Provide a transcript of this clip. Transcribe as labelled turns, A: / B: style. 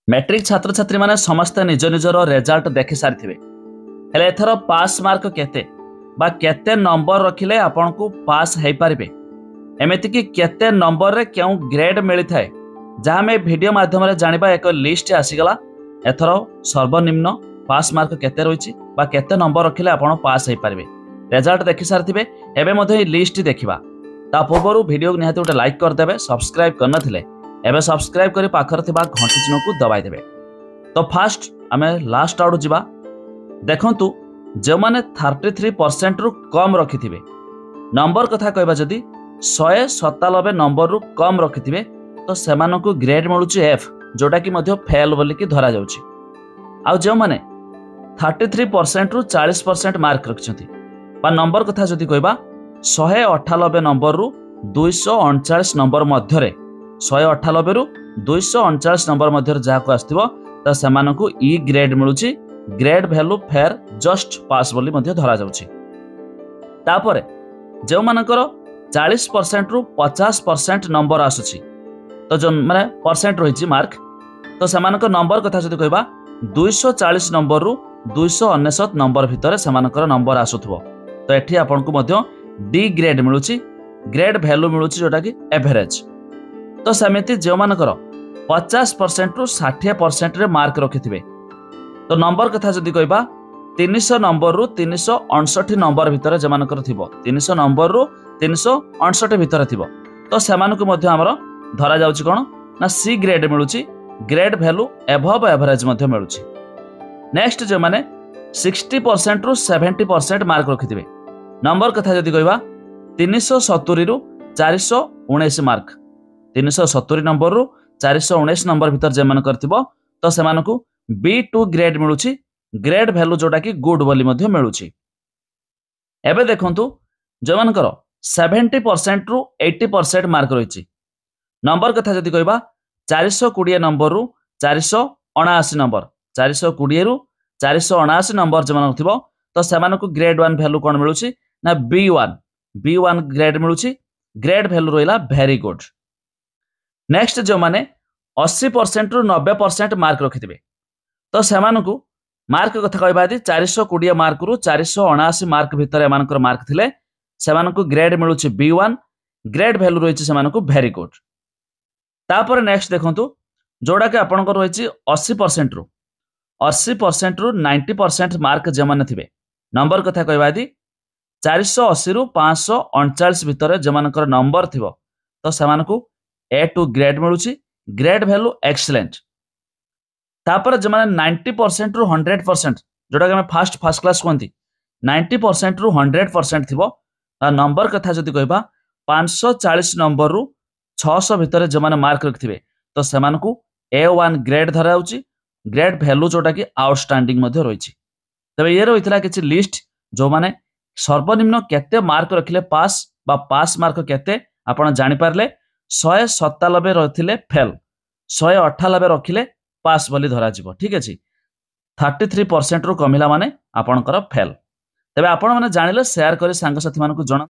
A: Matric छात्र छात्री माने समस्त निज निजर रेजल्ट देखि सारी हेले एथर पास मार्क केते बा केते नंबर रखिले आपन को पास हे पारिबे एमिति कि केते नंबर रे क्यों ग्रेड मिली थाए जहाँ में वीडियो माध्यम रे जानिबा एक लिस्ट आसीगला। एथर सर्वनिम्न पास मार्क केते रहिछि बा केते नंबर रखिले आपन पास हे पारिबे रिजल्ट देखि सारथिबे। एबे मध्ये लिस्ट देखिबा ता पूर्व वीडियो को निहाती गोटे लाइक कर देबे, सब्सक्राइब करन थिले एबे सब्सक्राइब करी पाखर थिबा घंटी चिन्ह को दबाई देबे। तो फास्ट आमे लास्ट आउट जिबा। देखंतु जे माने 33% रु कम रखिथिबे नंबर कथा कहबा जदी 197 नंबर रु कम रखिथिबे तो सेमानकु ग्रेड मिलुची एफ, जोटा कि मध्य फेल बोली कि धरा जाउची। आ जे माने 33% रु 40% मार्क रखिछंती बा नंबर कथा जदी कहबा 198 नंबर रु 239 नंबर मध्यरे 198 रु 239 नंबर मध्य जहाँ को आसथिबो तो सेमानकु ई ग्रेड मिलुची। Grade value fair just pass बोली मध्य धरा जाउची। तापरे जो मानकर 40% रु 50% नंबर आसुची तो जो माने परसेंट रहिची मार्क तो सेमानकर नंबर कथा जदी कहबा 240 नंबर रु 299 नंबर भितर सेमानकर नंबर आसुथबो तो एठी आपन को मध्य डी ग्रेड मिलुची। ग्रेड वैल्यू मिलुची जोटा कि एवरेज। तो सेमिति जो मानकर 50% रु 60% रे मार्क रखिथिबे तो नंबर कथा जदी कहबा 300 नंबर रु 359 नंबर भितर जे मानकर थिबो 300 नंबर रु 359 भितर थिबो तो सेमानकु मध्य हमर धरा जाउची कोन ना सी ग्रेड मिलुची। ग्रेड वैल्यू एभव एवरेज मध्य मिलुची। नेक्स्ट जे माने 60% रु 70% मार्क रखिथिबे नंबर कथा जदी कहबा 370 रु 419 मार्क 370 नंबर रु 419 नंबर भितर जे मान करथिबो तो सेमानकु B2 ग्रेड मिलुची। ग्रेड वैल्यू जोटा कि गुड बोली मध्य मिलुची। एबे देखंतु जे मानकर 70% रु 80% मार्क रहिची नंबर कथा जदी कहबा 420 नंबर रु 479 नंबर 420 रु 479 नंबर जे मान थिबो तो सेमानकु ग्रेड 1 वैल्यू कोन मिलुची ना B1 ग्रेड मिलुची। ग्रेड वैल्यू रहिला वेरी गुड। नेक्स्ट जो माने 80% रु 90% मार्क रखिथिबे तो सेमानकु मार्क कथा कहबा दी 420 मार्क रु 479 मार्क भितर एमानकर मार्क थिले सेमानकु ग्रेड मिलुची B1। ग्रेड वैल्यू रहिछि सेमानकु वेरी गुड। तापर नेक्स्ट देखंतु जोडा के आपनकर रहिछि 80% रु 90% मार्क जे माने थिबे नंबर कथा कहबा दी 480 रु 539 भितर जे मानकर नंबर थिबो तो सेमानकु A2 ग्रेड मिलुची। Grade value excellent. तापर जे माने 90% रु 100% जोटा के हम फर्स्ट क्लास कोंती 90% रु 100% थिबो नंबर कथा जदी कहबा 540 नंबर रु 600 भितर जे माने मार्क रखथिबे तो सेमानकु A1 ग्रेड धराउची। ग्रेड वैल्यू जोटा कि आउटस्टैंडिंग मध्ये रहिछि। तबे ये रहितला किछि लिस्ट जो माने सर्वनिम्न केते मार्क रखिले पास बा पास मार्क केते आपण जानि पारले। 197 रथिले फेल 198 रखिले पास बोली धरा जिवो। ठीक अछि 33% रु कमिला माने आपणकर फेल। तबे आपण माने जानिले शेयर करी सांग साथी मानकु जण।